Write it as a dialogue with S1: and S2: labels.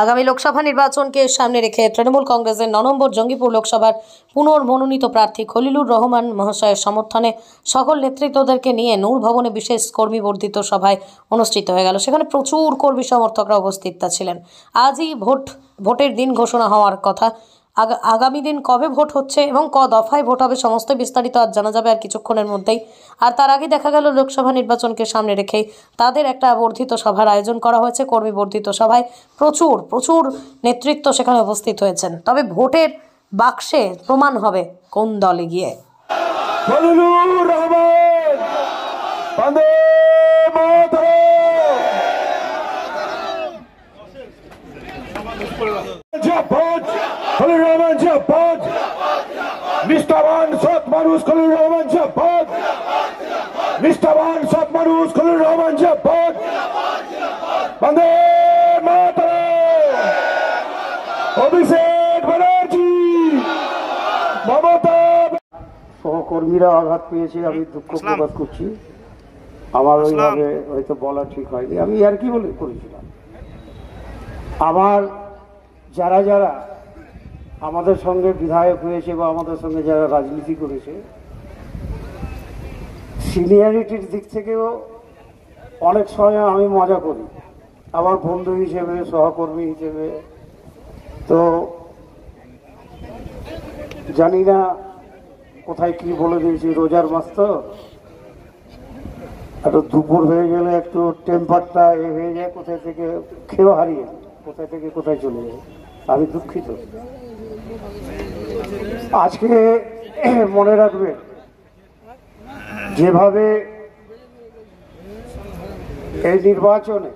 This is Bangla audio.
S1: আগামী লোকসভা নির্বাচনকে সামনে রেখে তৃণমূল কংগ্রেসের ৯ নম্বর জঙ্গিপুর লোকসভার পুনর্মনোনীত প্রার্থী খলিলুর রহমান মহাশয়ের সমর্থনে সকল নেতৃত্বদেরকে নিয়ে নূর ভবনে বিশেষ কর্মী বর্ধিত সভায় অনুষ্ঠিত হয়ে গেল। সেখানে প্রচুর কর্মী সমর্থকরা উপস্থিত ছিলেন। আজই ভোটের দিন ঘোষণা হওয়ার কথা। আগামী দিন কবে ভোট হচ্ছে এবং ক দফায় ভোট হবে সমস্ত বিস্তারিত আজ জানা যাবে আর কিছুক্ষণের মধ্যেই। আর তার আগে দেখা গেল লোকসভা নির্বাচনকে সামনে রেখেই তাদের একটা বর্ধিত সভার আয়োজন করা হয়েছে। কর্মী বর্ধিত সভায় প্রচুর নেতৃত্ব সেখানে উপস্থিত হয়েছেন। তবে ভোটের বাক্সে প্রমাণ হবে কোন দলে গিয়ে।
S2: নিষ্ঠাবান সৎ মানুষ খলিলুর রহমান জিন্দাবাদ, নিষ্ঠাবান সৎ মানুষ খলিলুর রহমান জিন্দাবাদ, বন্দে মাতরম। অভিষেক ব্যানার্জি, মমতা।
S3: সহকর্মীরা আঘাত পেয়েছে, আমি দুঃখ প্রকাশ করছি। আমার ওইভাবে হয়তো বলা ঠিক হয়নি, আমি আর কি বলে করেছিলাম। আমার যারা আমাদের সঙ্গে বিধায়ক হয়েছে বা আমাদের সঙ্গে যারা রাজনীতি করেছে, সিনিয়রিটির দিক থেকেও অনেক সময় আমি মজা করি, আমার বন্ধু হিসেবে, সহকর্মী হিসেবে। তো জানি না কোথায় কি বলে দিয়েছি, রোজার মাস তো একটু দুপুর হয়ে গেলে একটু টেম্পারটা হয়ে যায়, কোথায় থেকে খেয়েও হারিয়ে কোথায় থেকে কোথায় চলে যায়। আমি দুঃখিত। আজকে মনে রাখবে, যেভাবে এই নির্বাচনে